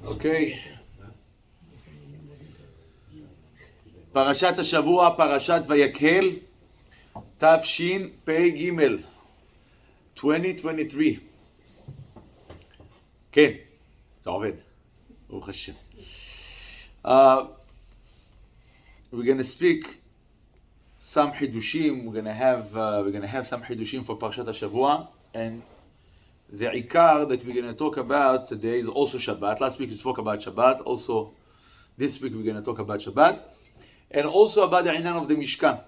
Okay. פרשת השבוע, פרשת ויחל, תשפ"ג, 2023. כן, זה עובד. ברוך השם. We're going to speak some חידושים. We're going to have some חידושים for פרשת השבוע, and the עיקר that we're going to talk about today is also Shabbat. Last week we spoke about Shabbat. Also this week we're going to talk about Shabbat, and also about the העניין of the Mishkan.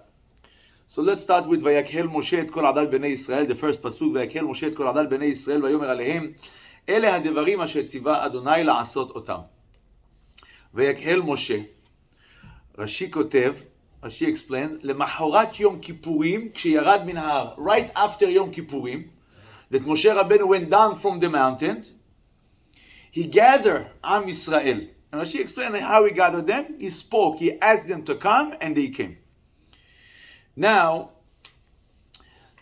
So let's start with Vayakhel Moshe et kol adal bnei Israel, the first pasuk. Vayakhel Moshe et kol adal bnei Israel vayomer alehem אלה הדברים אשר ציווה אדוני לעשות אותם. ויקהל משה, רש"י כותב, רש"י explained, למחרת יום כיפורים, כשירד מן ההר, right after יום כיפורים, that Moshe Rabbeinu went down from the mountain, he gathered עם ישראל. And Rashi explained how he gathered them. He spoke, he asked them to come, and they came. Now,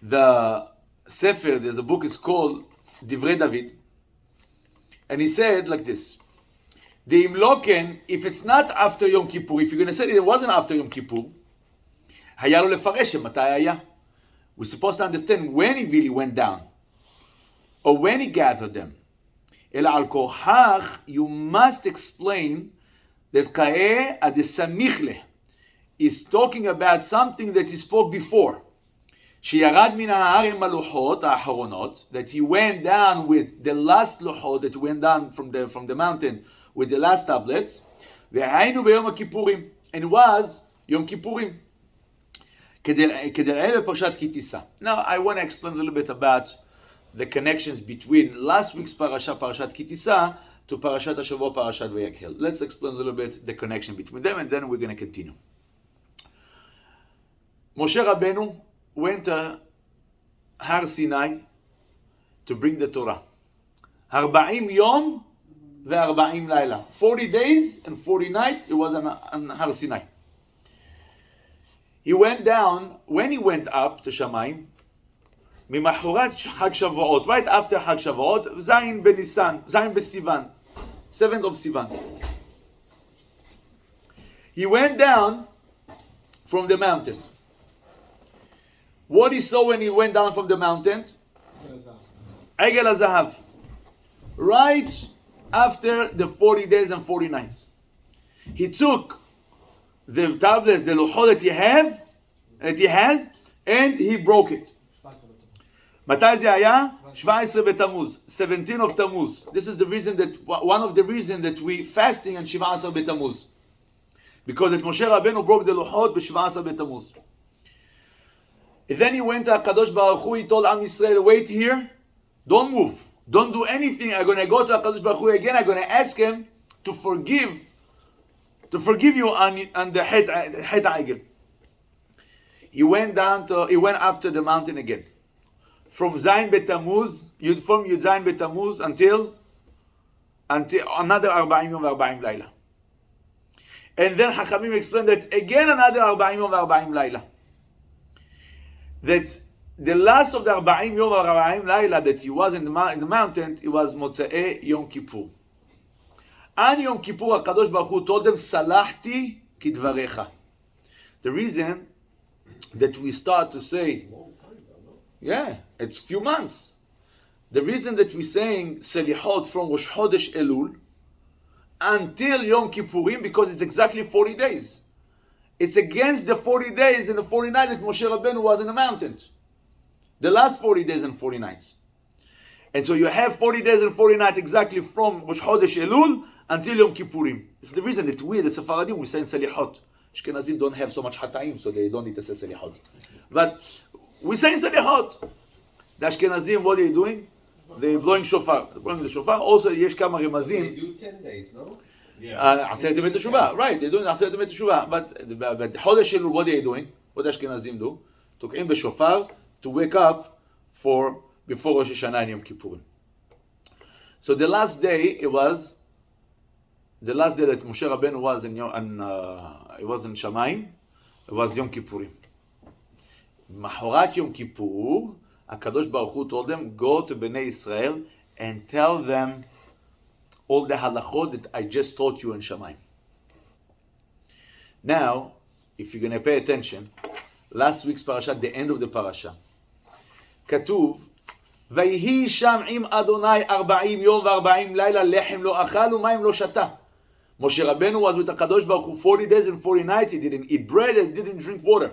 the Sefer, there's a book, it's called Divrei David. And he said like this, the Imloken, if it's not after Yom Kippur, if you're going to say it wasn't after Yom Kippur, היה לו לפרש מתי היה. We're supposed to understand when he really went down, or when he gathered them. אלא על כורחך, you must explain that כאה הדסמיך לה is talking about something that he spoke before. שירד מן ההר עם הלוחות האחרונות, that he went down with the last לוחות, that went down from the mountain with the last tablets, והיינו ביום הכיפורים, and it was יום כיפורים. כדראה בפרשת כי תישא. Now I want to explain a little bit about the connections between last week's parasha, Parashat Ki Tisa, to Parashat HaShavua, Parashat Vayakhel. Let's explain a little bit the connection between them, and then we're going to continue. Moshe Rabbeinu went to Har Sinai to bring the Torah. 40 yom ve-40 layla. 40 days and 40 nights, it was on Har Sinai. He went down, when he went up to Shamayim, ממחרת חג שבועות, right after חג שבועות, זין בניסן, זין בסיוון, 7th of Sivan. He went down from the mountain. What he saw when he went down from the mountain? עגל הזהב. Right after the 40 days and 40 nights. He took the tablets, the luchot that he has, and he broke it. מתי זה היה? 17 בתמוז, 17 of Tammuz. This is the reason that, one of the reasons that we fasting on 17 בתמוז. Because that Moshe Rabbeinu broke the luchot ב-17 בתמוז. Then he went to HaKadosh Baruch Hu, he told Am Yisrael, wait here, don't move, don't do anything. I'm going to go to HaKadosh Baruch Hu again, I'm going to ask him to forgive you on the Het Ha'egel. He went up to the mountain again. From Zayin Betamuz, from Yud Zayin Betamuz until another 40 yom ו-40 layla. And then Chachamim explained that again another 40 yom ו-40 layla. That the last of the 40 yom ו-40 layla that he was in the mountain, it was Motzei Yom Kippur. On Yom Kippur, HaKadosh Baruch Hu told them, Salachti kidvarecha. The reason that we start to say, yeah, it's few months. The reason that we're saying Selihot from Rosh Chodesh Elul until Yom Kippurim, because it's exactly 40 days. It's against the 40 days and the 40 nights that Moshe Rabbeinu was in the mountain. The last 40 days and 40 nights. And so you have 40 days and 40 nights exactly from Rosh Chodesh Elul until Yom Kippurim. It's the reason that we, the Sephardim, we say Selihot. Ashkenazim don't have so much Hataim, so they don't need to say Selihot. But we say Selihot. The Ashkenazim, what are they doing? They're blowing shofar. They're blowing the shofar. Also, yesh kama remazim. They do 10 days, no? Aseret Yemei Teshuvah. Right, they're doing Aseret Yemei Teshuvah. But Chodesh Elul, what are they doing? What the Ashkenazim do? Tok'im b'shofar to wake up before Rosh Hashanah and Yom Kippurim. So the last day that Moshe Rabbeinu was in Shamayim, it was Yom Kippurim. Mahorat Yom Kippur, HaKadosh Baruch Hu told them, go to Bnei Israel and tell them all the halachot that I just taught you in Shamayim. Now, if you're going to pay attention, last week's parasha, the end of the parasha, כתוב, ויהי שם עם אדוני 40 יום ו40 לילה לחם לא אכל ומים לא שתה. Moshe Rabbeinu was with the Kadosh Baruch Hu 40 days and 40 nights. He didn't eat bread and didn't drink water.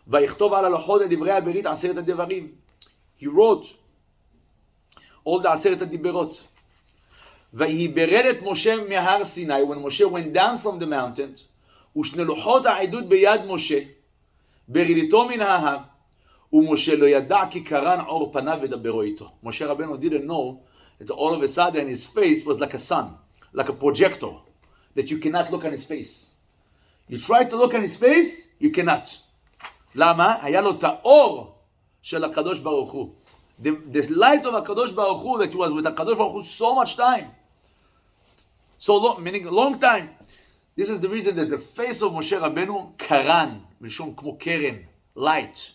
ויכתוב על הלוחות את דברי הברית עשרת הדברים. He wrote all the עשרת הדיברות. ויברד את משה מהר סיני, when Moshe went down from the mountain, ושני לוחות העדות ביד משה, בריריתו מן ההר, ומשה לא ידע כי קרן עור פניו ודברו איתו. Moshe Rabbeinu didn't know that all of a sudden his face was like a sun, like a projector, that you cannot look on his face. You try to look on his face, you cannot. למה? היה לו את האור של הקדוש ברוך הוא. The light of הקדוש ברוך הוא, that was with הקדוש ברוך הוא so much time. So long, meaning a long time. This is the reason that the face of Moshe Rabbeinu קרן, מלשון כמו קרן, light.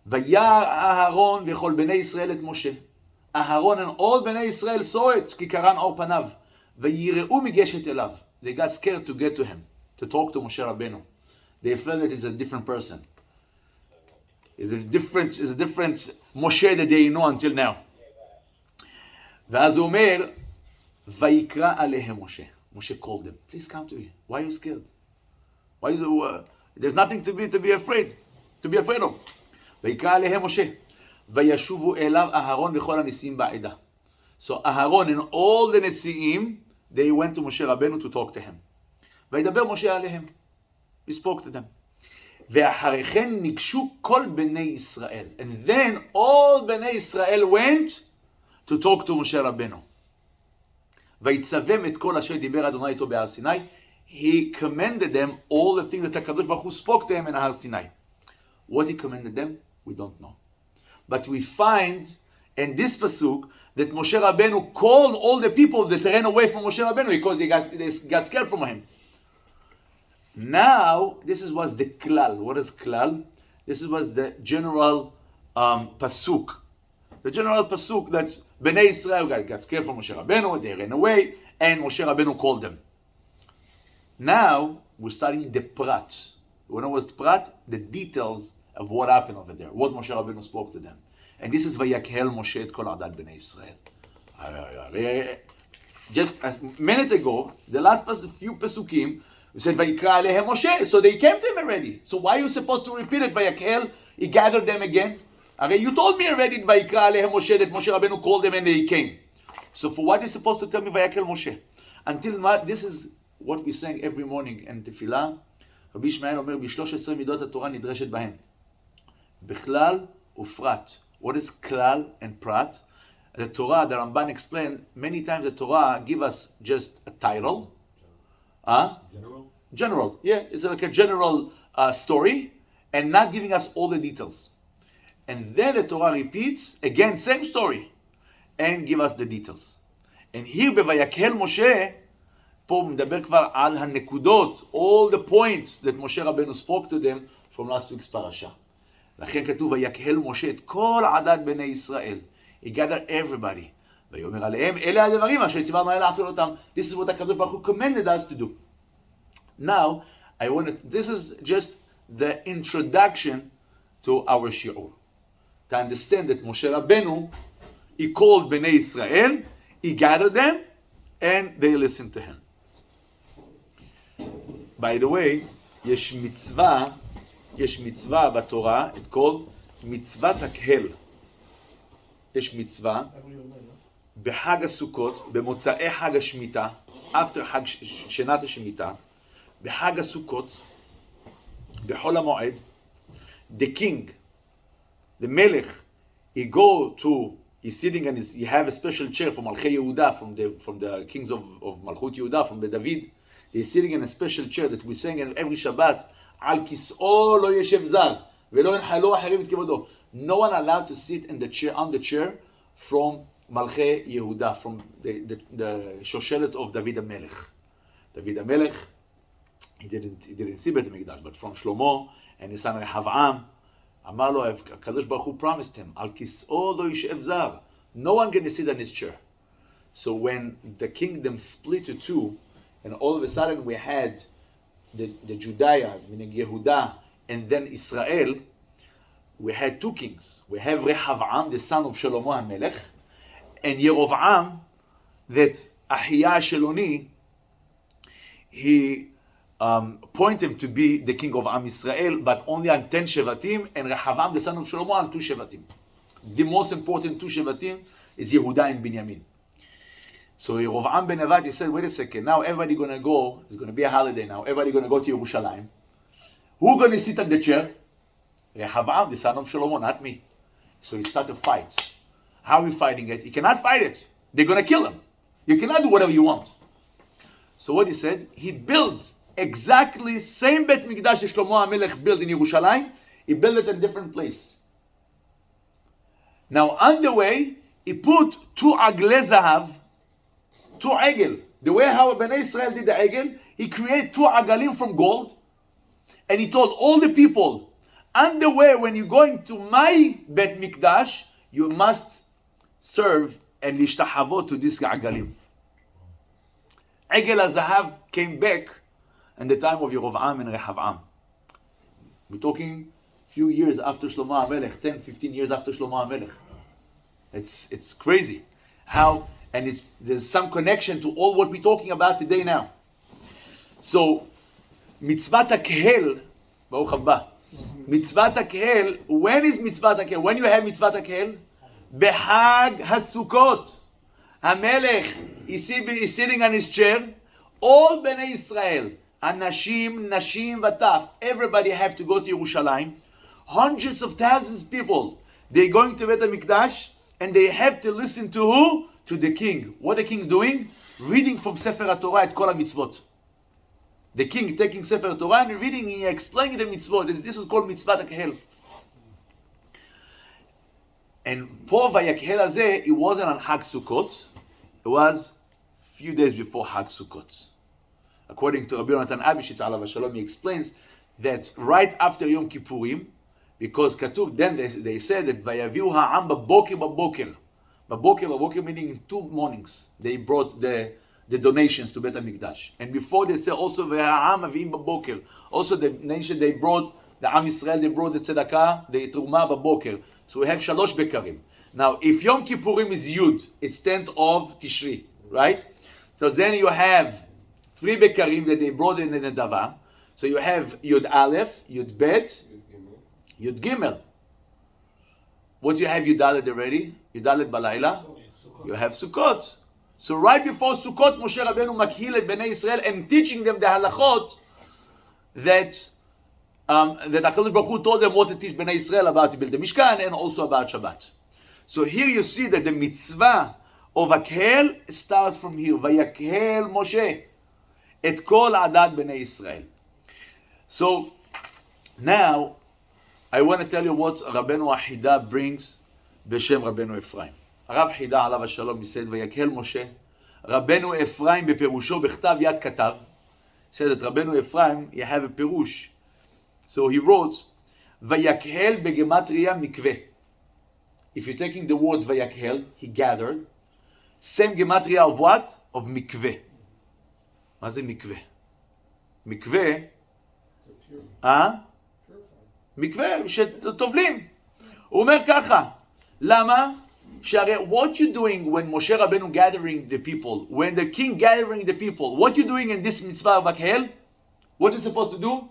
וירא אהרון וכל בני ישראל את משה. אהרון and all בני ישראל saw it, כי קרן עור פניו. ויראו מגשת אליו. They got scared to get to him, to talk to Moshe Rabbeinu. They felt that he's a different person. It's a different Moshe that they know until now. ואז הוא אומר, ויקרא עליהם משה. Moshe called them. Please come to me. Why are you scared? Why there's nothing to be afraid of. ויקרא עליהם משה. וישובו אליו אהרון וכל הנשיאים בעדה. So Aharon and all the נשיאים, they went to Moshe Rabbeinu to talk to him. וידבר משה עליהם. He spoke to them. ואחרי כן ניגשו כל בני ישראל. And then all בני ישראל went to talk to Moshe Rabbeinu. ויצווים את כל אשר דיבר אדוני איתו בהר סיני. He commanded them all the things that הקדוש ברוך הוא spoke to him in הר סיני. What he commanded them, we don't know. But we find in this pasuk that Moshe Rabbeinu called all the people that ran away from Moshe Rabbeinu because they got scared from him. Now, this was the klal. What is klal? This was the general pasuk. The general pasuk that Bnei Israel got scared from Moshe Rabbeinu, they ran away, and Moshe Rabbeinu called them. Now, we're starting the prat. When it was prat, the details of what happened over there, what Moshe Rabbeinu spoke to them. And this is Vayakhel Moshe et kol adat Bnei Israel. Just a minute ago, the last few pesukim, we said Vayikra alehem Moshe, so they came to him already. So why are you supposed to repeat it? Vayakhel, he gathered them again. Okay, you told me already Vayikra alehem Moshe that Moshe Rabbeinu called them and they came. So for what are you supposed to tell me Vayakhel Moshe? Until now, this is what we sang every morning in Tefillah. Rabbi Ishmael אומר, ב-13 מידות התורה נדרשת בהם. בכלל ופרט. What is klal and prat? The Torah, the Ramban explained, many times the Torah give us just a title. General. Yeah, it's like a general story and not giving us all the details. And then the Torah repeats, again, same story, and give us the details. And here, בויקהל משה, פה מדבר כבר על הנקודות, all the points that Moshe Rabbeinu spoke to them from last week's parasha. לכן כתוב, ויקהל משה את כל עדת בני ישראל. He gathered everybody. ויאמר עליהם, אלה הדברים אשר ציוונו עליהם לעשות אותם. This is what הקדוש ברוך הוא commanded us to do. Now, this is just the introduction to our shiur. To understand that Moshe Rabbeinu, he called Bnei Israel, he gathered them, and they listened to him. By the way, יש מצווה בתורה, it's called מצוות הקהל. יש מצווה בחג הסוכות, במוצאי חג השמיטה, after חג שנת השמיטה, בחג הסוכות, בחול המועד, the king, the melech, he's sitting and he have a special chair for Malchei Yehuda, from the kings of Malchut Yehuda, from the David. He's sitting in a special chair that we sing in every Shabbat. על כיסאו לא ישב זר, ולא ינחלו אחרים את כבודו. No one allowed to sit in the chair, on the chair from Malchei Yehuda, from the shoshelet of David HaMelech. David HaMelech, he didn't see Bet HaMikdash, but from Shlomo and his son Rehavam, אמר לו, הקדוש ברוך הוא promised him, על כיסאו לא ישב זר. No one can sit on his chair. So when the kingdom split to two, and all of a sudden we had the Judea, meaning Yehuda, and then Israel, we had two kings. We have Rehavam, the son of Shlomo HaMelech, and Yerovam, that Ahiyah Sheloni, he appointed to be the king of Am Israel, but only on 10 Shevatim, and Rehavam, the son of Shlomo, on 2 Shevatim. The most important 2 Shevatim is Yehuda and Binyamin. So Yerovam ben Nevat, he said, wait a second, now everybody going to go, it's going to be a holiday now, everybody going to go to Yerushalayim. Who's going to sit on the chair? Rehavam, the son of Shlomo, not me. So he started fights. How are we fighting it? He cannot fight it. They're going to kill him. You cannot do whatever you want. So what he said, he built exactly same Bet Mikdash that Shlomo HaMelech built in Yerushalayim, he built it in a different place. Now on the way, he put 2 agle zahav, 2 egel. The way how Bnei Israel did the egel, he created 2 agalim from gold, and he told all the people, on the way when you're going to my Bet Mikdash, you must serve and lishtahavo to this agalim. Egel HaZahav came back in the time of Yerovam and Rehavam. We're talking few years after Shlomo HaMelech, 10, 15 years after Shlomo HaMelech. It's crazy how, and there's some connection to all what we're talking about today now. So, Mitzvat HaKehel, Baruch Haba. Mitzvat HaKehel, when is Mitzvat HaKehel? When you have Mitzvat HaKehel? Behag HaSukkot. HaMelech is sitting on his chair. All Bnei Israel, Anashim, Nashim, Vataf, everybody have to go to Yerushalayim. Hundreds of thousands of people, they're going to Bet HaMikdash, and they have to listen to who? To the king. What the king doing? Reading from Sefer HaTorah at Kol HaMitzvot. The king taking Sefer Torah and reading and explaining the mitzvot. This is called Mitzvat HaKehel. And for Vayakhel Hazeh, it wasn't on Hag Sukkot. It was a few days before Hag Sukkot. According to Rabbi Yonatan Abishitz Alav Shalom, he explains that right after Yom Kippurim, because Katuv, then they said that Vayaviu ha'am baboker baboker. Baboker meaning in 2 mornings. They brought the donations to Bet HaMikdash. And before they say also V'ha'am avim baboker. Also the nation they brought, the Am Yisrael, they brought the tzedakah, the truma baboker. So we have 3 bekarim. Now if Yom Kippurim is Yud, it's 10th of Tishri, right? So then you have 3 bekarim that they brought in the Nedava. So you have Yud Aleph, Yud Bet, Yud Gimel. What you have Yud Dalet already? Yud Dalet Balayla. You have Sukkot. So right before Sukkot, Moshe Rabbeinu makhil et Bnei Israel and teaching them the halachot that HaKadosh Baruch Hu told them what to teach Bnei Israel about to build the Mishkan and also about Shabbat. So here you see that the mitzvah of Vayakhel starts from here. Vayakhel Moshe et kol adat Bnei Israel. So now I want to tell you what Rabbeinu Ahida brings b'shem Rabbeinu Ephraim. הרב חידה עליו השלום, he said, ויקהל משה, רבנו אפרים בפירושו בכתב יד כתב, said that רבנו אפרים, he have a פירוש. So he wrote, ויקהל בגמטריה מקווה. If you're taking the word ויקהל, he gathered, same gematria of what? Of מקווה. מה זה מקווה? מקווה, מקווה שטובלים. הוא אומר ככה, למה? What you doing when Moshe Rabbeinu gathering the people, when the king gathering the people, what you doing in this mitzvah of Vayakhel? What you supposed to do?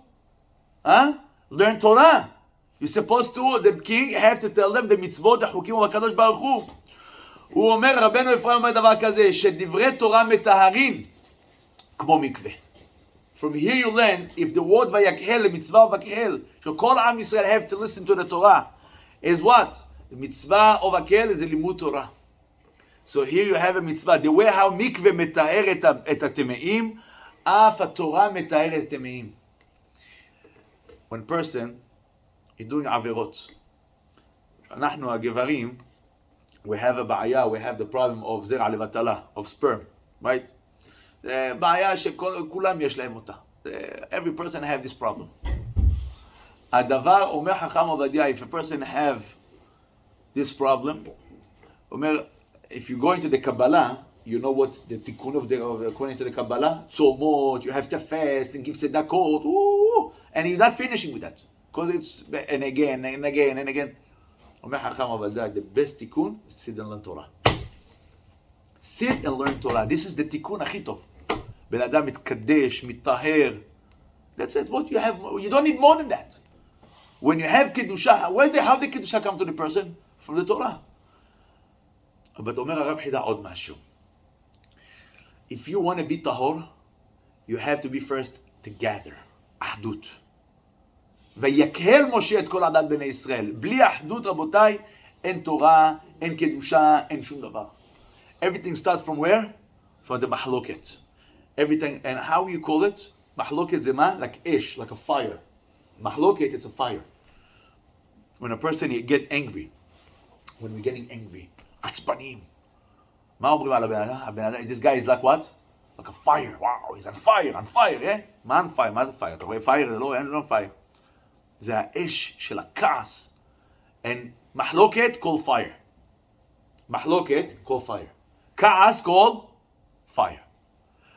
Learn Torah. You're supposed to, the king have to tell them the mitzvot, the chukim of HaKadosh Baruch Hu. הוא אומר, רבנו אפרים אומר דבר כזה, שדברי תורה מטהרין כמו מקווה. From here you learn, if the word Vayakhel, the mitzvah of Vayakhel, שכל עם ישראל have to listen to the Torah, is what? The mitzvah of Vayakhel is a limud Torah. So here you have a mitzvah. The way how mikveh מתאר את הטמאים, אף התורה מתאר את הטמאים. One person is doing עבירות. אנחנו הגברים, we have a בעיה, we have the problem of זרע לבטלה, of sperm, right? בעיה שכולם יש להם אותה. Every person have this problem. הדבר, אומר חכם עובדיה, if a person have this problem, אומר, if you go into the Kabbalah, you know what the tikkun according to the Kabbalah? Tzomot, you have to fast and give tzedakot. Ooh, and he's not finishing with that. Because it's, and again, and again, and again. אומר חכם אבל דעת, the best tikkun is sit and learn Torah. Sit and learn Torah. This is the tikkun הכי טוב. בן אדם מתקדש, מתטהר. That's it. What you have, you don't need more than that. When you have Kedusha, how did Kedusha come to the person? From the Torah. But אומר הרב חידה עוד משהו. If you want to be tahor, you have to be first together. אחדות. ויכהל משה את כל עדת בני ישראל. בלי אחדות רבותיי, אין תורה, אין קדושה, אין שום דבר. Everything starts from where? From the מחלוקת. Everything, and how you call it? מחלוקת זה מה? Like ash, like a fire. מחלוקת, it's a fire. When a person get angry, when we're getting angry, עצבנים. מה אומרים על הבן אדם? This guy is like what? Like a fire. Wow, he's on fire, yeah? מה on fire? מה זה fire? אתה רואה fire? לא, אין לו fire. זה האש של הכעס. And מחלוקת called fire. מחלוקת called fire. כעס called fire.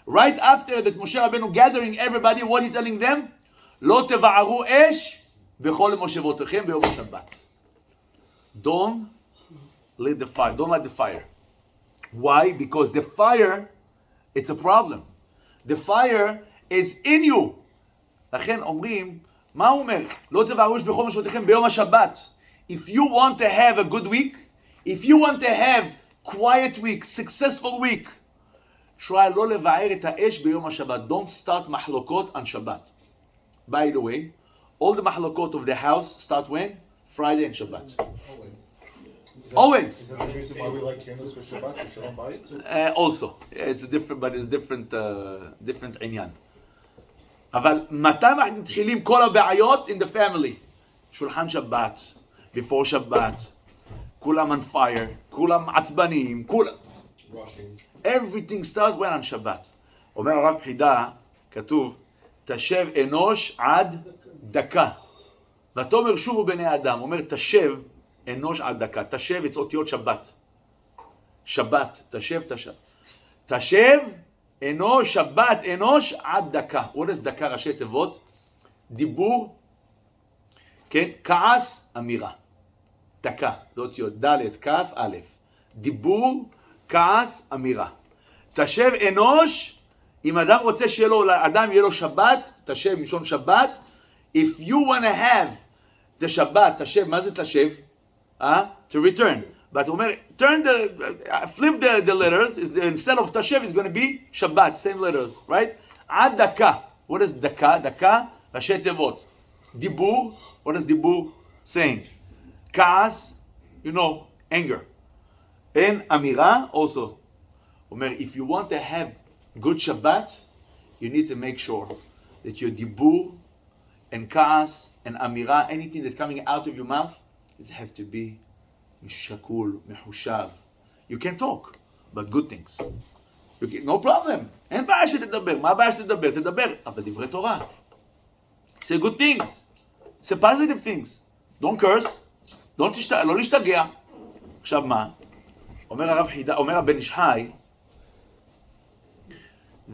Right after that Moshe Rabbeinu gathering everybody, what he telling them? לא תבערו אש בכל מושבותיכם ביום השבת. Don't light the fire. Don't light the fire. Why? Because the fire, it's a problem. The fire is in you. לכן אומרים, מה הוא אומר? לא תבערו אש בכל מושבותיכם ביום השבת. If you want to have a good week, if you want to have quiet week, successful week, try לא לבער את האש ביום השבת. Don't start מחלוקות on Shabbat. By the way, all the מחלוקות of the house start when? Friday and Shabbat. Always. Is that the reason why we like candles for Shabbat, for Shalom Bayit? Also, it's different, but it's different עניין. אבל מתי מתחילים כל הבעיות in the family? שולחן שבת, before שבת, כולם on fire, כולם עצבניים, כולם... Everything starts when on שבת. אומר הרב חידה, כתוב, תשב אנוש עד דקה. ותאמר שובו בני אדם. אומר תשב אנוש עד דקה. תשב, it's אותיות שבת. שבת, תשב. תשב אנוש, שבת, אנוש עד דקה. what is דקה? ראשי תיבות. דיבור, כן? כעס, אמירה. דקה, זה אותיות ד' כ' א'. דיבור, כעס, אמירה. תשב אנוש, אם אדם רוצה שיהיה לו, אדם יהיה לו שבת, תשב, מלשון שבת. If you want to have the שבת, תשב, מה זה תשב? To return. But אומר, flip the letters, instead of תשב, it's going to be שבת, same letters, right? עד דקה. What is דקה? דקה, ראשי תיבות. דיבור, what is דיבור? saying. כעס, you know, anger. And אמירה, also. אומר, if you want to have good Shabbat, you need to make sure that your dibur and ka'as and amira, anything that's coming out of your mouth, is have to be mishakul, mehushav. You can talk, but good things. No problem. אין בעיה שתדבר. מה הבעיה שתדבר? תדבר. אבל דברי תורה. Say good things. Say positive things. Don't curse. לא להשתגע. עכשיו מה? אומר הרב חידה, אומר הבן איש חי,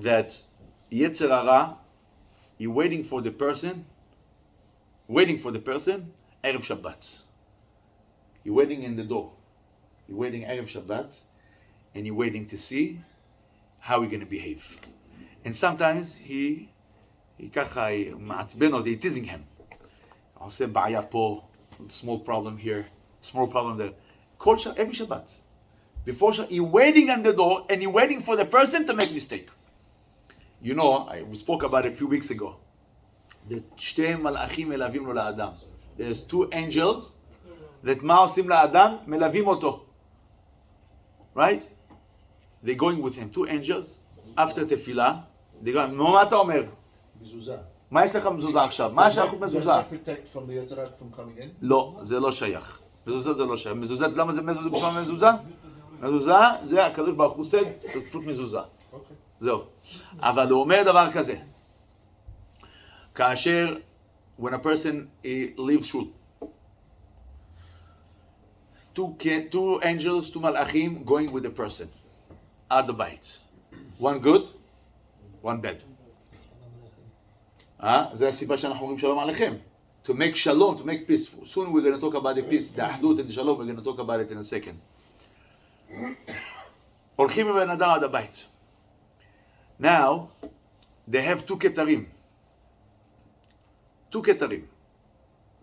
that יצר הרע, you're waiting for the person, ערב שבת. You're waiting in the door. You're waiting ערב שבת, and you're waiting to see how you're going to behave. And sometimes he ככה מעצבן אותי, teasing him. עושה בעיה פה, small problem here, small problem there. Every שבת. Before you're waiting on the door, and you're waiting for the person to make mistake. You know, we spoke about it a few weeks ago. The שתי מלאכים מלווים לו לאדם. There's two angels that מה עושים לאדם? מלווים אותו. Right? They're going with him. Two angels. After תפילה. They go, נו, מה אתה אומר? מזוזה. מה יש לך מזוזה עכשיו? מה השייכות מזוזה? Does that protect from the יצר הרע from coming in? לא, זה לא שייך. מזוזה זה לא שייך. מזוזה, למה זה מזוזה בשביל מזוזה? מזוזה זה הקדוש ברוך הוא סד, זה פשוט מזוזה. זהו. אבל הוא אומר דבר כזה. כאשר, when a person leaves shul, two angels, two מלאכים going with the person. עד הבית. One good, one bad. זה הסיבה שאנחנו אומרים שלום עליכם. To make shalom, to make peace. Soon we're going to talk about the peace, the אחדות and the shalom, we're going to talk about it in a second. הולכים מבן אדם עד הבית. Now, they have two כתרים. Two כתרים.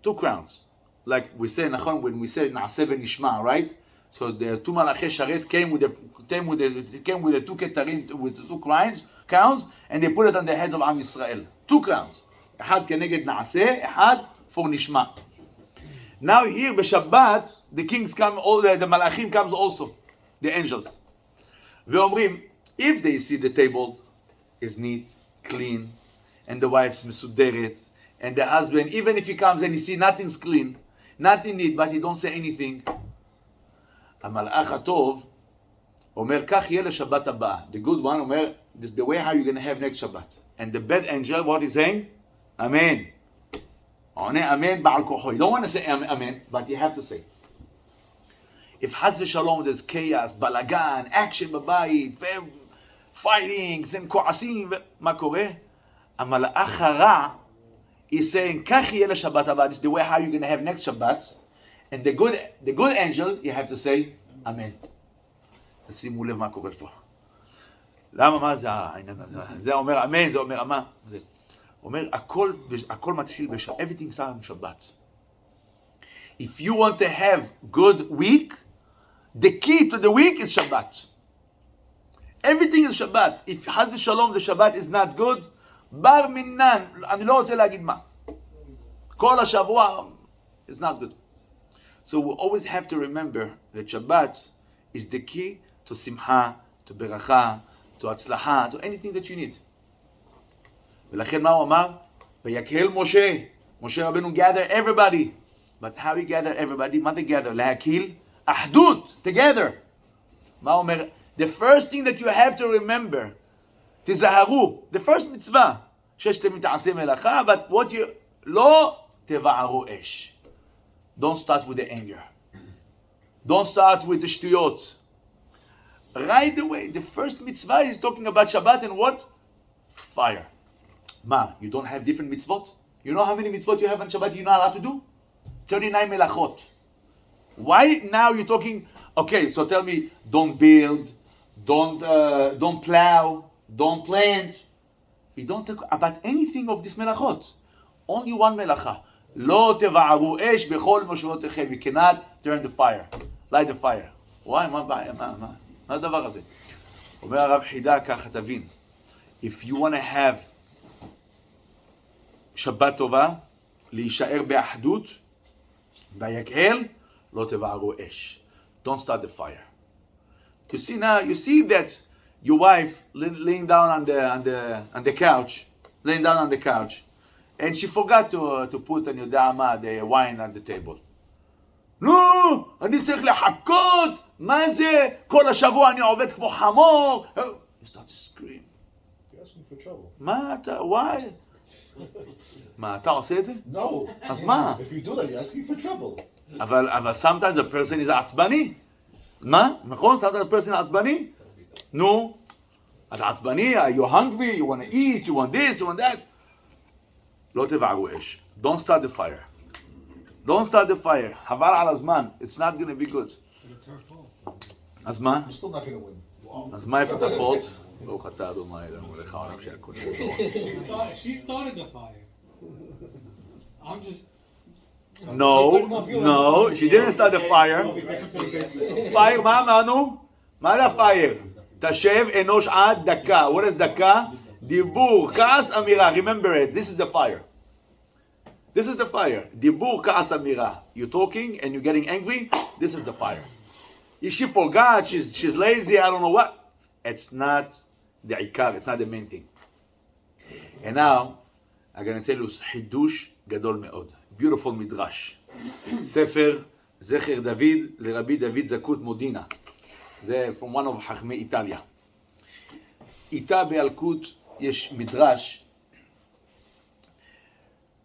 Two crowns. Like we say, נכון, when we say נעשה ונשמע, right? So the two מלאכי שרת came with the two כתרים, with the two crowns, and they put it on the heads of עם ישראל. Two crowns. אחד כנגד נעשה, אחד for נשמע. Now here בשבת, the kings come, all the מלאכים comes also, the angels. ואומרים, if they see the table is neat, clean, and the wife's מסודרת, and the husband, even if he comes and he see nothing's clean, nothing neat, but he don't say anything, המלאך הטוב אומר, כך יהיה לשבת הבאה. The good one אומר, this is the way how you're going to have next Shabbat. And the bad angel, what he's saying? Amen. עונה אמן בעל כוחו. You don't want to say amen, but you have to say. If חס ושלום there's chaos, בלגן, action בבית, fightings and כועסים, מה קורה? המלאך הרע is saying, כך יהיה לשבת הבאה. This is the way how you're going to have next Shabbat. And the good angel, you have to say, Amen. שימו לב מה קורה פה. למה, מה זה העניין הזה? זה אומר אמן, זה אומר אמה. זה אומר, הכל מתחיל בשבת. Everything starts on Shabbat. If you want to have good week, the key to the week is Shabbat. Everything is Shabbat. If חס ושלום the Shabbat is not good, בר מינן, אני לא רוצה להגיד מה. כל השבוע is not good. So we always have to remember that Shabbat is the key to simcha, to beracha, to הצלחה, to anything that you need. ולכן מה הוא אמר? Vayakhel Moshe Rabbeinu gather everybody. But how he gather everybody? מה they gather? להקיל אחדות, together. מה הוא אומר? The first thing that you have to remember, תזהרו, the first mitzvah, ששת תעשה מלאכה, but what you, לא תבערו אש. Don't start with the anger. Don't start with the shtuyot. Right away, the first mitzvah is talking about Shabbat and what? Fire. Ma, you don't have different mitzvot? You know how many mitzvot you have on Shabbat you're not allowed to do? 39 melachot. Why now you're talking, okay, so tell me, don't build, don't plow, don't plant. You don't talk about anything of this melachot. Only one melacha. לא תבערו אש בכל מושבותיכם. You cannot turn the fire. Light the fire. וואי, מה הבעיה? מה הדבר הזה? אומר הרב חידה ככה, תבין. If you want to have שבת טובה, להישאר באחדות, ויקהל, לא תבערו אש. Don't start the fire. You see now, you see that your wife laying down on the couch, laying down on the couch, and she forgot to put, אני יודע מה, the wine on the table. נו, אני צריך לחכות, מה זה? כל השבוע אני עובד כמו חמור. You start to scream. You're asking for trouble. מה אתה, why? מה, אתה עושה את זה? No. אז מה? If you do that, you're asking for trouble. אבל sometimes the person is עצבני. מה? נכון? sometimes the person is עצבני. נו, אתה עצבני, you're hungry, you want to eat, you want this, you want that. לא תבערו אש. Don't start the fire. Don't start the fire. חבל על הזמן. It's not going to be good. It's her fault. אז מה? You're still not going to win. אז מה איפה תפות? ברוך אתה אדוני אלוהינו מלך העולם שהכל נהיה בדברו. She started the fire. I'm just... No, she didn't start the fire. Fire, מה אמרנו? מה זה fire? תשב אנוש עד דקה. What is דקה? דיבור, כעס, אמירה. Remember it. This is the fire. This is the fire. דיבור, כעס, אמירה. You're talking and you're getting angry. This is the fire. If she forgot, she's lazy, I don't know what. It's not the עיקר. It's not the main thing. And now, I'm going to tell you חידוש גדול מאוד. Beautiful מדרש. ספר זכר דוד לרבי דוד זקות מודינה. זה from one of חכמי איטליה. איתה באלקוט יש מדרש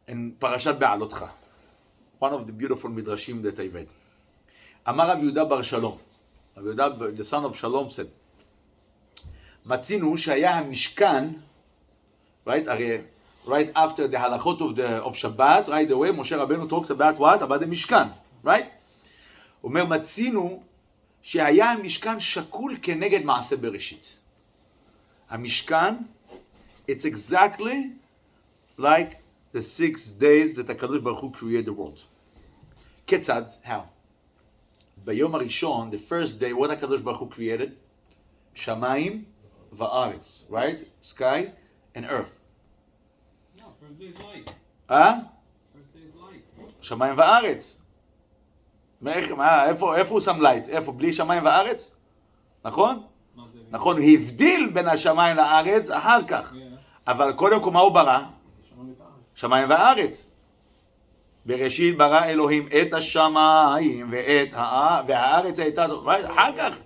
in פרשת בעלותך. One of the beautiful מדרשים that I read. אמר רב יהודה בר שלום. רב יהודה, the son of Shalom said, מצינו שהיה המשכן, right after the halachot of Shabbat, right away, משה רבנו talks about what? about the משכן, right? הוא אומר, מצינו שהיה המשכן שקול כנגד מעשה בראשית. המשכן, it's exactly like the 6 days that הקדוש ברוך הוא created the world. כיצד? How? ביום הראשון, the first day, what הקדוש ברוך הוא created? שמיים וארץ, right? Sky and earth. No, first day is light. First day is light. שמיים וארץ. איפה הוא שם לייט? איפה? בלי שמיים וארץ? נכון? מה זה? נכון, הוא הבדיל בין השמיים לארץ אחר כך. אבל קודם כל מה הוא ברא? שמיים וארץ. בראשית ברא אלוהים את השמיים והארץ הייתה... אחר כך.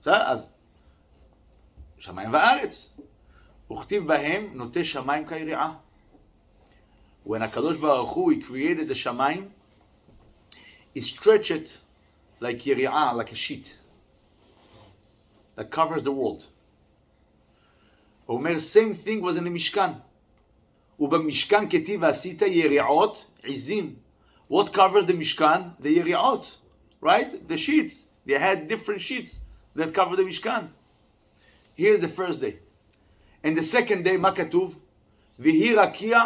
אז שמיים וארץ. וכתיב בהם נוטה שמיים כיריעה. When הקדוש ברוך הוא, he created the שמיים, he stretched it like יריעה, like a sheet that covers the world. הוא אומר, same thing was in המשכן. ובמשכן כתיב ועשית יריעות עזים. What covers the משכן? The יריעות, right? The sheets. They had different sheets that cover the משכן. Here's the first day. And the second day, מה כתוב? ויהי רקיע,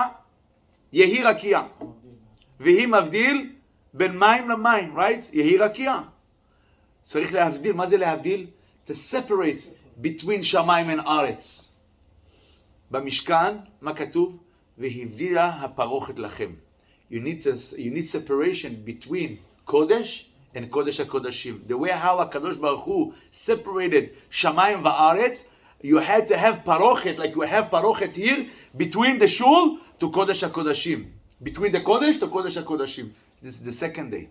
יהי רקיע. ויהי מבדיל בין מים למים, right? יהי רקיע. צריך להבדיל, מה זה להבדיל? To separate between שמיים and ארץ. במשכן, מה כתוב? והבדילה הפרוכת לכם. You need separation between קודש and קודש הקודשים. The way how הקדוש ברוך הוא separated שמיים וארץ, you had to have parochet, like you have parochet here, between the shul to קודש הקודשים. Between the קודש to קודש הקודשים. This is the second day.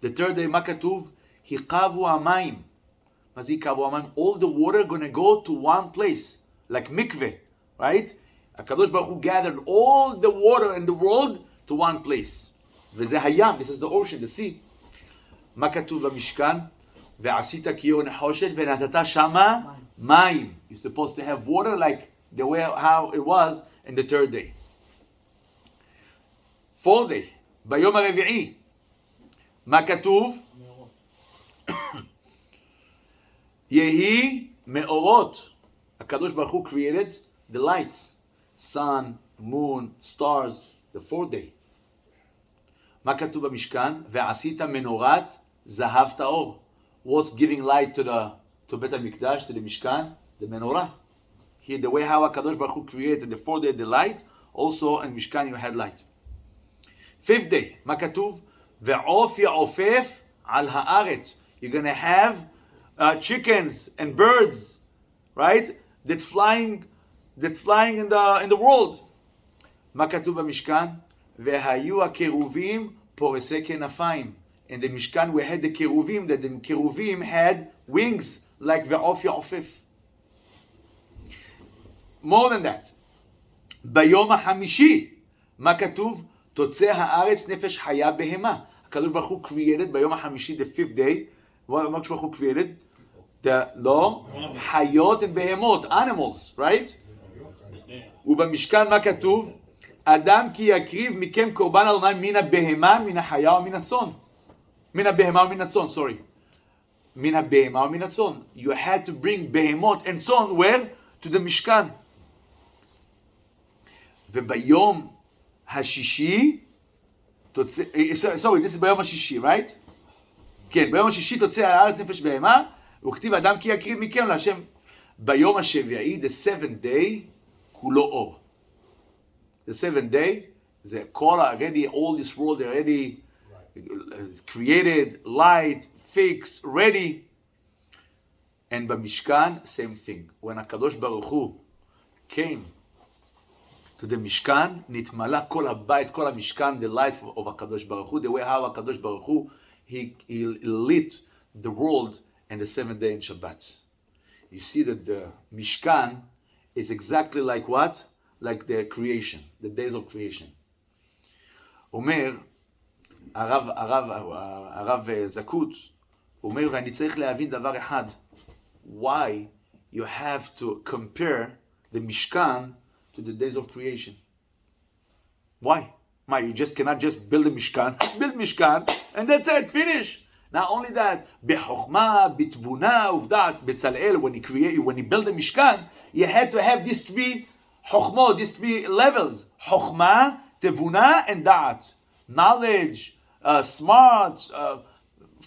The third day, מה כתוב? היכבו המים. מה זה היכבו המים? All the water gonna go to one place, like mikveh, right? הקדוש ברוך הוא gathered all the water in the world to one place. וזה הים, this is the ocean, the sea. מה כתוב במשכן? ועשית קיור נחושת ונתת שמה מים. You're supposed to have water like the way how it was in the third day. Fourth day, ביום הרביעי. מה כתוב? יהי מאורות. הקדוש ברוך הוא created the lights. Sun, moon, stars, the fourth day. מה כתוב במשכן? ועשית מנורת זהב טהור. What's giving light to בית המקדש, to the משכן? The menorah. Here, the way how HaKadosh Baruch Hu created the fourth day the light, also in משכן you had light. Fifth day, מה כתוב? ועוף יעופף על הארץ. You're going to have chickens and birds, right? That's flying in the world. מה כתוב במשכן? והיו הקירובים פורסי כנפיים. In the Mishkan we had the keruvim, that the keruvim had wings like ועוף יעופף. More than that. ביום החמישי, מה כתוב? תוצא הארץ נפש חיה בהמה. הקדוש ברוך הוא created ביום החמישי, the fifth day, what הקדוש ברוך הוא created? לא, חיות and בהמות, animals, right? ובמשכן מה כתוב? אדם כי יקריב מכם קורבן אדוני מן הבהמה, מן החיה ומן הצאן. מן הבהמה ומן הצאן, sorry. מן הבהמה ומן הצאן. You had to bring בהמות and צאן, where? To the משכן. וביום השישי, sorry, this is ביום השישי, right? כן, ביום השישי תוצא על הארץ נפש בהמה, וכתיב אדם כי יקריב מכם להשם. ביום השביעי, the seventh day, כולו אור. The seventh day, זה כל already, all this world already created, light, fixed, ready. And במשכן, same thing. When הקדוש ברוך הוא came to the משכן, נתמלא כל הבית, כל המשכן, the light of הקדוש ברוך הוא, the way how הקדוש ברוך הוא, he lit the world and the seventh day in Shabbat. You see that the Mishkan is exactly like what? Like the creation, the days of creation. אומר, הרב זקות, אומר, ואני צריך להבין דבר אחד, why you have to compare the Mishkan to the days of creation. Why? Why? You just cannot just build a Mishkan, and that's it, finish. Not only that, b'chokhmah, b'tbuna, uvdat, Bezalel, when he built the Mishkan, he had to have these three chokhmah, these three levels: chokhmah, tbuna, and da'at. Knowledge, smart.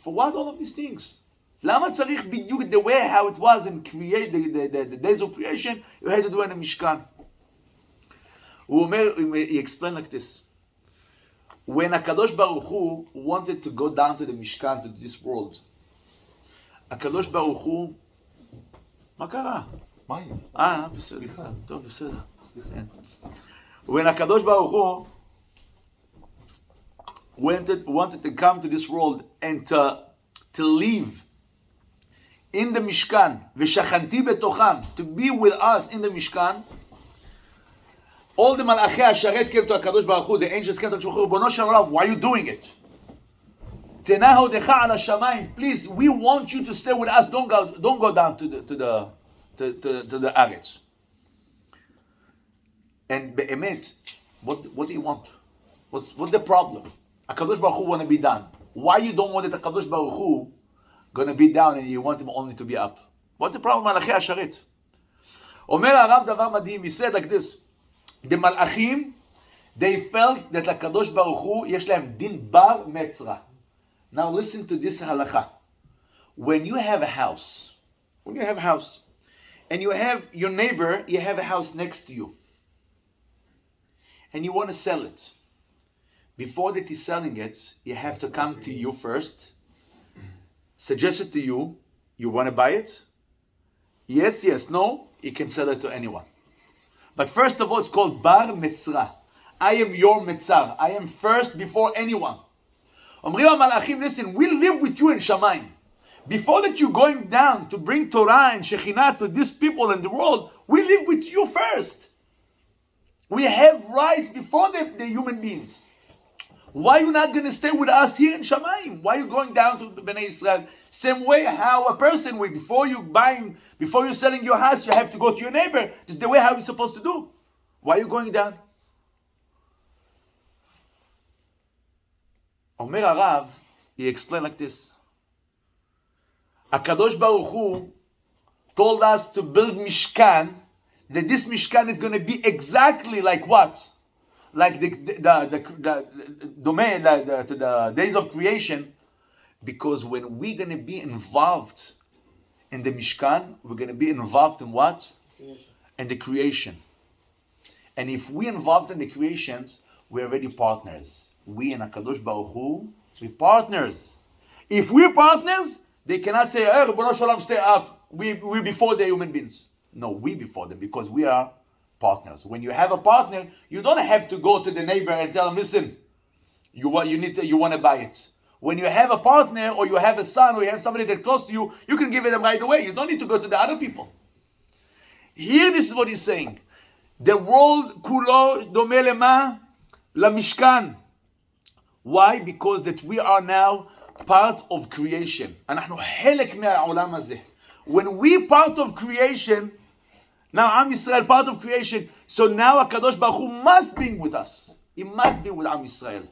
For what all of these things? למה צריך בדיוק the way how it was in the days of creation, you had to do in a Mishkan? He explained like this. When HaKadosh Baruch Hu wanted to go down to the Mishkan, to this world, HaKadosh Baruch Hu, מה קרה? מים. בסדר. טוב, בסדר. When HaKadosh Baruch Hu wanted to come to this world and to live in the Mishkan, v'shachanti betocham, to be with us in the Mishkan, all the Malachei HaSharet came to HaKadosh Baruch Hu, the angels came to HaKadosh Baruch Hu, Ribono Shel Olam, why are you doing it? Tenah hodecha al hashamayim, please, we want you to stay with us, don't go down to the Aretz. And be'emet, what do you want? What's the problem? HaKadosh Baruch Hu want to be down. Why you don't want that HaKadosh Baruch Hu going to be down and you want him only to be up? What's the problem with Malachei HaSharet? Omer Harav davar madhim, he said like this, the Malachim, they felt that HaKadosh Baruch Hu yesh lahem din bar metzra. Now listen to this halacha. When you have a house, and you have your neighbor, you have a house next to you, and you want to sell it, before that he's selling it, you have to come to you first, suggest it to you, you want to buy it? Yes, no, you can sell it to anyone. But first of all, it's called bar metzra. I am your metzar. I am first before anyone. Omrim HaMalachim, listen, we live with you in Shamayim. Before that you're going down to bring Torah and Shekhinah to these people in the world, we live with you first. We have rights before the human beings. Why are you not going to stay with us here in Shamayim? Why are you going down to the Bnei Israel? Same way how a person, before you're selling your house, you have to go to your neighbor. This is the way how you're supposed to do. Why are you going down? Omer Harav, he explained like this. HaKadosh Baruch Hu told us to build Mishkan, that this Mishkan is going to be exactly like what? Like the days of creation, because when we're going to be involved in the Mishkan, we're going to be involved in what? Creation. In the creation. And if we're involved in the creations, we're already partners. We and HaKadosh Baruch Hu, we're partners. If we're partners, they cannot say, hey, Ribono Shel Olam, stay up. We before the human beings. No, we before them, because we are partners. When you have a partner, you don't have to go to the neighbor and tell him, listen, you want to buy it. When you have a partner, or you have a son, or you have somebody that's close to you, you can give it them right away. You don't need to go to the other people. Here, this is what he's saying. The world kulo dome lema lamishkan. Why? Because that we are now part of creation. אנחנו חלק מהעולם הזה. When we part of creation, now Am Yisrael part of creation, so now HaKadosh Baruch Hu must be with us. He must be with Am Yisrael.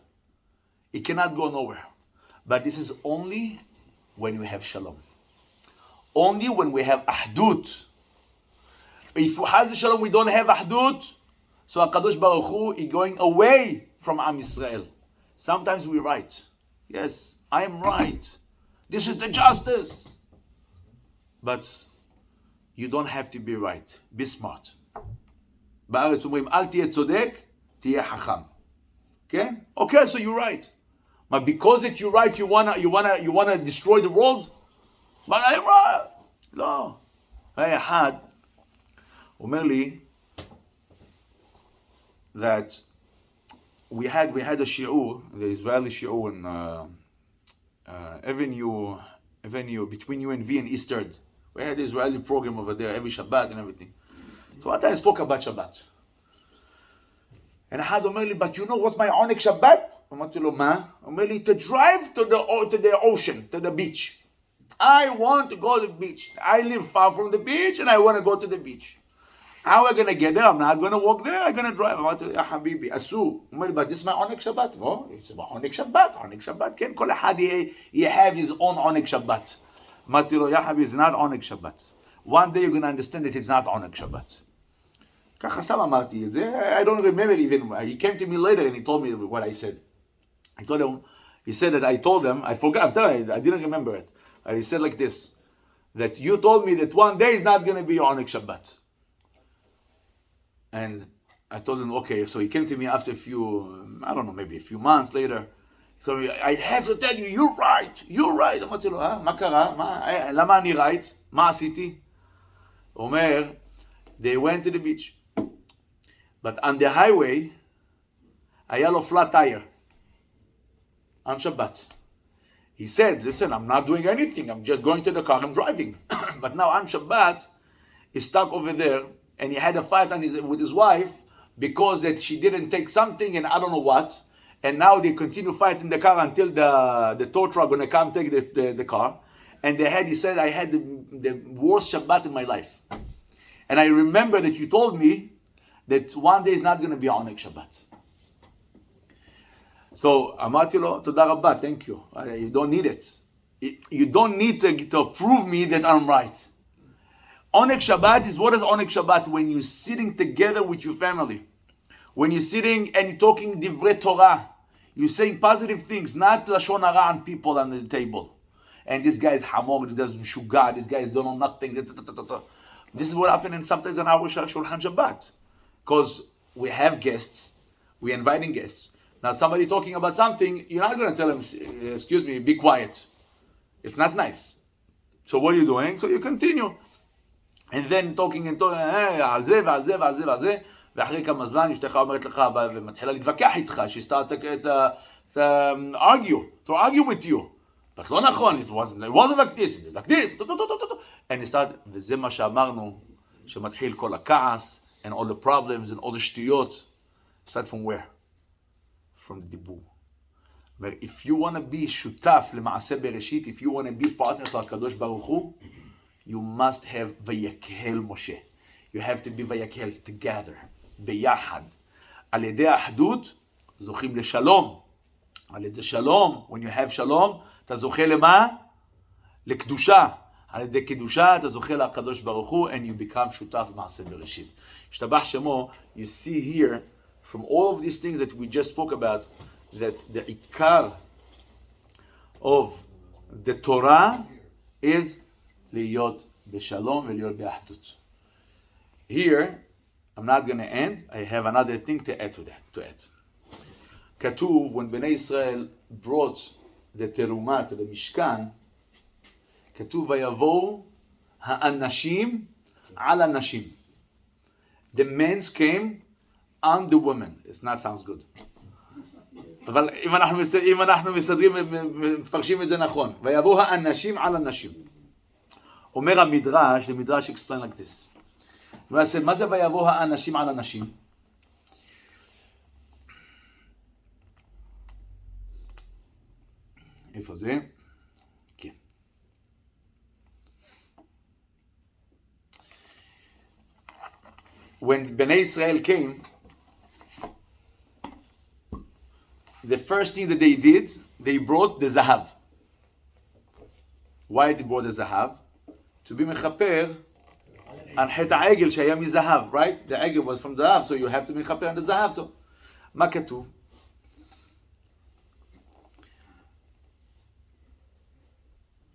He cannot go nowhere. But this is only when we have shalom. Only when we have ahdut. If Chaz Shalom we don't have ahdut, so HaKadosh Baruch Hu is going away from Am Yisrael. Sometimes we're right. Yes, I am right. This is the justice. But you don't have to be right. Be smart. בארץ אומרים, אל תהיה צודק, תהיה חכם. Okay? Okay, so you're right. But because that you're right, you wanna destroy the world? But I'm right. לא. היה אחד, אומר לי, that we had a shiur, the Israeli shiur in Avenue between UNV and Eastern. We had the Israeli program over there every Shabbat and everything. So one time I spoke about Shabbat. And אחד אומר לי, but you know what's my עונג Shabbat? אמרתי לו, מה? אומר לי, to drive to the ocean, to the beach. I want to go to the beach. I live far from the beach and I want to go to the beach. How am I going to get there? I'm not going to walk there. I'm going to drive. אמרתי לו, יא חביבי, אסור. הוא אומר לי, but this is my עונג שבת. לא, it's עונג שבת. עונג שבת, כן, כל אחד have his own עונג שבת. אמרתי לו, יא חביבי, it's not עונג שבת. One day you're going to understand that it's not עונג שבת. ככה סתם אמרתי את זה. I don't remember even. He came to me later and he told me what I said. I told him, he said that I told him, I forgot, I'm telling you, I didn't remember it. And he said like this, that you told me that one day is not going to be עונג שבת. And I told him, okay. So he came to me after a few, I don't know, maybe a few months later. So I have to tell you, you're right. You're right. אמרתי לו, מה קרה? למה אני right? מה עשיתי? הוא אומר, they went to the beach. But on the highway, היה לו flat tire. On Shabbat. He said, listen, I'm not doing anything. I'm just going to the car. I'm driving. But now on Shabbat, he's stuck over there. And he had a fight with his wife because that she didn't take something and I don't know what. And now they continue fighting the car until the tow truck gonna come take the car. And he said, I had the worst Shabbat in my life. And I remember that you told me that one day is not gonna be עונג Shabbat. So אמרתי לו, תודה רבה, thank you. You don't need it. You don't need to prove me that I'm right. עונג Shabbat is, what is עונג Shabbat? When you're sitting together with your family. When you're sitting and talking divrei Torah. You're saying positive things, not lashon hara on people on the table. And this guy is hamor, this guy is mishugah, this guy is don't know nothing. This is what happens sometimes in our Shulchan Shabbat. Because we have guests, we're inviting guests. Now somebody talking about something, you're not going to tell them, excuse me, be quiet. It's not nice. So what are you doing? So you continue. And then talking על זה ועל זה ועל זה ועל זה, ואחרי כמה זמן אשתך אומרת לך ומתחילה להתווכח איתך, she started to argue with you. but לא נכון, it wasn't like this, it was like this, and וזה מה שאמרנו, שמתחיל כל הכעס, and all the problems, and all the שטויות, start from where? From the דיבור. But if you want to be שותף למעשה בראשית, if you want to be partner to הקדוש ברוך הוא, you must have Vayakhel Moshe. You have to be Vayakhel together, ביחד. על ידי האחדות, זוכים לשלום. על ידי שלום, when you have שלום, אתה זוכה למה? לקדושה. על ידי קדושה, אתה זוכה לקדוש ברוך הוא, and you become שותף במעשה בראשית. השתבח שמו, you see here, from all of these things that we just spoke about, that the עיקר of the Torah is להיות בשלום ולהיות באחדות. Here, I'm not going to end. I have another thing to add to that. כתוב, when בני ישראל brought the teruma to the משכן, כתוב, ויבואו האנשים על הנשים. The men came on the women. It not sounds good. אבל אם אנחנו מסדרים, מפרשים את זה נכון. ויבואו האנשים על הנשים. אומר המדרש, the מדרש explain like this. מה זה ויבואו האנשים על הנשים? איפה זה? כן. When בני ישראל came, the first thing that they did, they brought the zahav. Why they brought the zahav? To be mechaper on חטא העגל שהיה מזהב, right? The עגל was from zahav, so you have to be mechaper on the zahav. So, מה כתוב?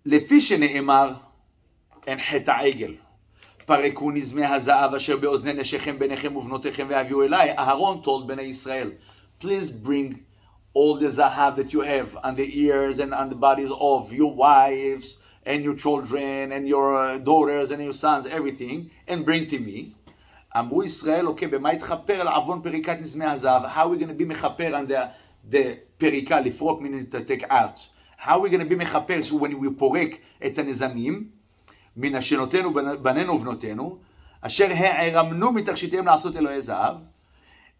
לפי שנאמר, אין חטא העגל. פרקו נזמי הזהב אשר באוזני נשיכם בניכם ובנותיכם והביאו אליי. אהרון told בני ישראל, please bring all the zahav that you have on the ears and on the bodies of your wives and your children and your daughters and your sons, everything, and bring to me. אמרו ישראל, okay, במה יתחפר על עוון פריקת נזמי הזהב? How are we going to be מחפר on the פריקה, לפרוק meaning to take out? How are we going to be מחפר so when we פורק את הנזמים, מנשנותינו, בנינו ובנותינו, אשר הערמנו מתכשיטיהם לעשות אלוהי זהב,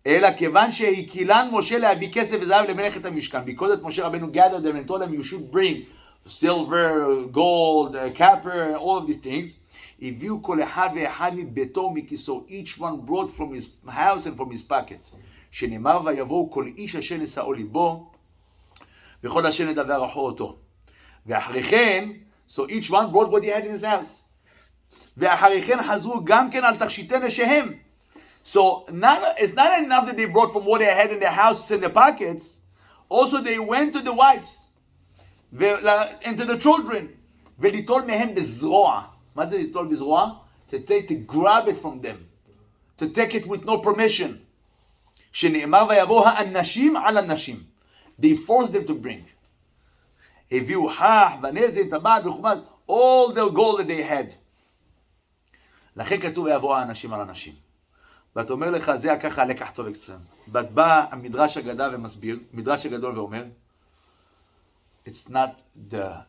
אלא כיוון שהקילן משה להביא כסף וזהב למלאכת המשכן, because that Moshe Rabbeinu gathered them and told them you should bring silver, gold, copper, all of these things. הביאו כל אחד ואחד מביתו מכיסו. Each one brought from his house and from his pocket. שנאמר ויבואו כל איש אשר נשאו ליבו וכל אשר נדבר אחו אותו. ואחרי כן, so each one brought what he had in his house. ואחרי כן חזרו גם כן על תכשיטי נשיהם. So it's not enough that they brought from what they had in their houses and their pockets. Also they went to the wives and to the children. וליטול מהם בזרוע. מה זה ליטול בזרוע? To grab it from them. To take it with no permission. שנאמר ויבוא האנשים על הנשים. They forced them to bring. הביאו חח ונזם, טבעת וחומץ. All the gold that they had. לכן כתוב ויבוא האנשים על הנשים. ואתה אומר לך, זה ככה הלקח טוב אצלנו. ואת בא המדרש הגדול ומסביר, מדרש הגדול ואומר, it's not the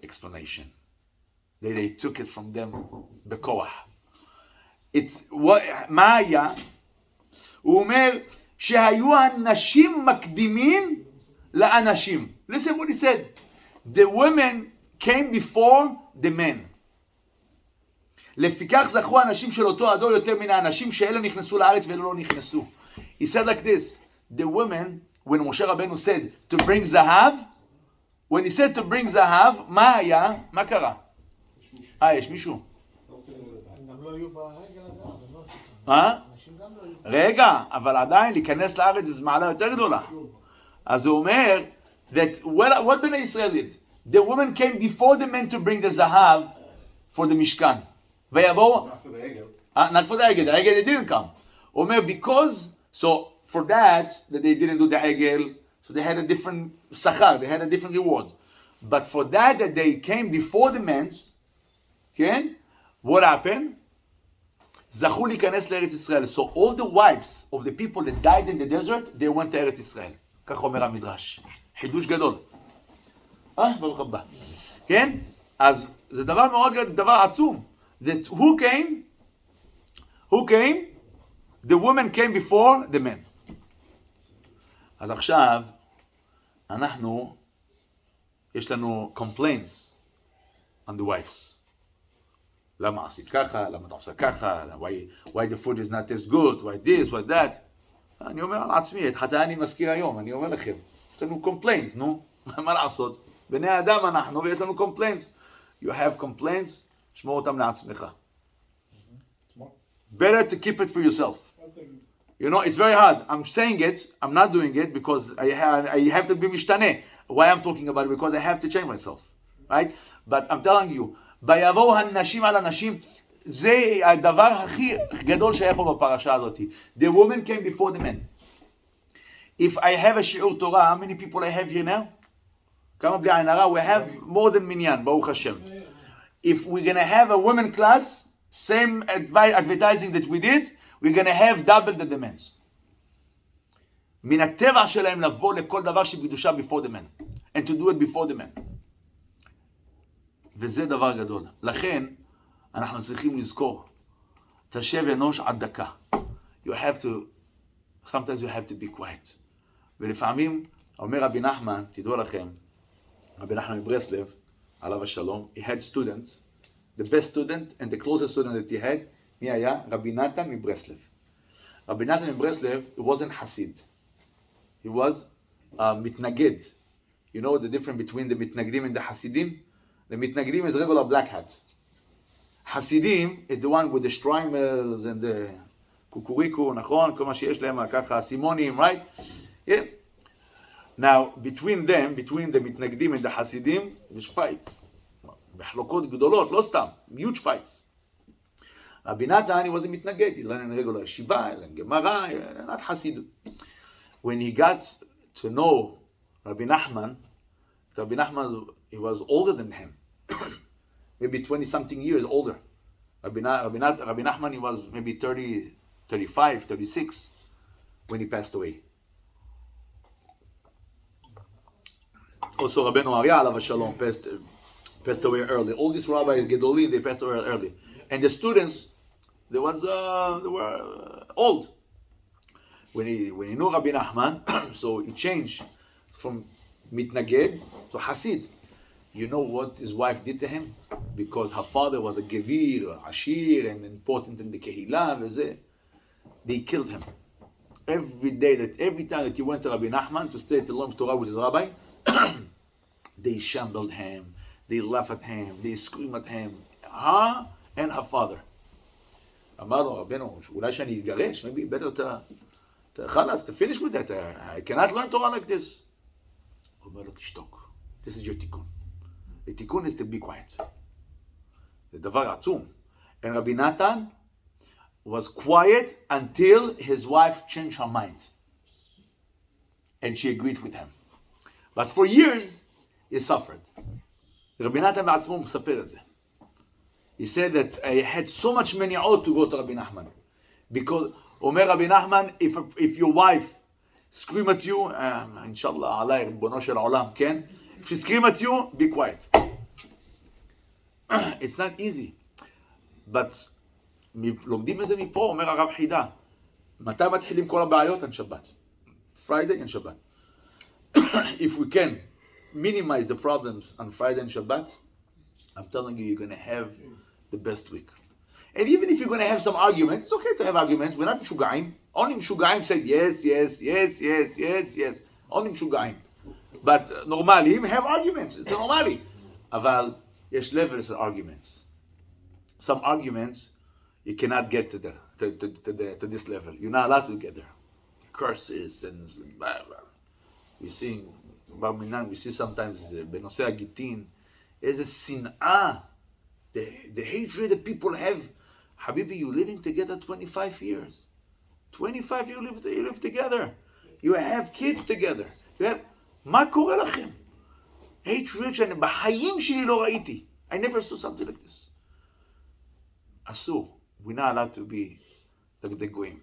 explanation. They took it from them בכוח. מה היה? הוא אומר שהיו הנשים מקדימים לאנשים. Listen what he said. The women came before the men. לפיכך זכו האנשים של אותו הדור יותר מן האנשים שאלה נכנסו לארץ ואלה לא נכנסו. He said like this, the women, when משה רבנו said to bring זהב, when he said to bring זהב, מה היה? מה קרה? יש מישהו? גם לא היו בעגל הזה, אבל לא עשו. אנשים גם לא היו. רגע, אבל עדיין להיכנס לארץ זה מעלה יותר גדולה. אז הוא אומר, that what בני ישראל did? The women came before the men to bring the זהב for the משכן. ויבואו, Not for the egel. not for the egel, they didn't come. הוא אומר, because, so for that they didn't do the egel, so they had a different שכר, they had a different reward. But for that they came before the men, כן? What happened? זכו להיכנס לארץ ישראל. So all the wives of the people that died in the desert, they went to ארץ ישראל. כך אומר המדרש. חידוש גדול. ברוך הבא. כן? אז זה דבר מאוד גדול, דבר עצום. That who came? The women came before the men. אז עכשיו, יש לנו complaints on the wives. למה עשית ככה? למה אתה עושה ככה? Why the food is not as good? Why this? Why that? אני אומר על עצמי, את חטאי אני מזכיר היום, אני אומר לכם, יש לנו complaints, נו, מה לעשות? בני אדם אנחנו ויש לנו complaints. You have complaints, שמור אותם לעצמך. Better to keep it for yourself. You know, it's very hard. I'm saying it, I'm not doing it because I have to be משתנה. Why I'm talking about it? Because I have to change myself. Right? But I'm telling you, ויבואו הנשים על הנשים, זה הדבר הכי גדול שהיה פה בפרשה הזאת. The woman came before the men. If I have a שיעור תורה, how many people I have here now? כמה בלי עין הרע? We have more than מניין, ברוך השם. If we're going to have a women class, same advertising that we did, we're going to have double the demands. מן הטבע שלהם לבוא לכל דבר שבקדושה before the men. And to do it before the men. וזה דבר גדול. לכן, אנחנו צריכים לזכור, תשב אנוש עד דקה. You have to, sometimes you have to be quiet. ולפעמים, אומר רבי נחמן, תדעו לכם, רבי נחמן מברסלב, עליו השלום, he had students, the best student and the closest student that he had, מי היה? רבי נתן מברסלב. רבי נתן מברסלב, he wasn't חסיד. He was מתנגד. You know the difference between the מתנגדים and the חסידים? The מתנגדים is regular black hat. חסידים is the one with the streimels and the קוקוריקו, נכון? כל מה שיש להם ככה, סימונים, right? Yeah. Now, between them, between the מתנגדים and the חסידים, יש fights. מחלוקות גדולות, לא סתם, huge fights. רבי נתן, he was a מתנגד, he learned regular ישיבה, he learned גמרא, not חסיד. When he got to know Rabbi Nachman, he was older than him. Maybe 20-something years older. Rabbi Nachman, he was maybe 30, 35, 36 when he passed away. Also, Rabbeinu Arya, alav shalom, passed away early. All these rabbis, Gedolim, they passed away early. And the students, they were old. When he knew Rabbi Nachman, so he changed from mitnaged to Hasid. You know what his wife did to him? Because her father was a gevir, ashir, and important in the kehillah, they killed him. Every time that he went to Rabbi Nachman to stay to learn Torah with his rabbi, they shambled him, they laughed at him, they screamed at him, her and her father. אמר לו, רבנו, אולי שאני אתגרש, maybe better to finish with that. I cannot learn Torah like this. הוא אומר לו, תשתוק. This is your tikkun. The tikkun is to be quiet. זה דבר עצום. And Rabbi Natan was quiet until his wife changed her mind. And she agreed with him. But for years, he suffered. Rabbi Natan בעצמו מספר את זה. He said that I had so much meni'ot to go to Rabbi Nachman. Because, Omer Rabbi Nachman, if your wife scream at you, inshallah, alay, ribono shel olam, ken? If she scream at you, be quiet. It's not easy. But, לומדים את זה מפה, אומר הרב חידה. מתי מתחילים כל הבעיות? על שבת. Friday and Shabbat. If we can minimize the problems on Friday and Shabbat, I'm telling you, you're going to have the best week. And even if you're going to have some arguments, it's okay to have arguments. We're not משוגעים. Only משוגעים say yes, yes, yes, yes, yes, yes. Only משוגעים. But normally, have arguments. It's normally. אבל יש levels of arguments. Some arguments, you cannot get to this level. You're not allowed to get there. Curses and blah, blah. We see sometimes בנושא הגיטין, איזה שנאה, the hatred that people have. Habibi, you're living together 25 years. 25 years you live together. You have kids together. מה קורה לכם? hatred שאני בחיים שלי לא ראיתי. I never saw something like this. אסור. We're not allowed to be like the goyim.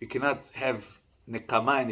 You cannot have נקמה and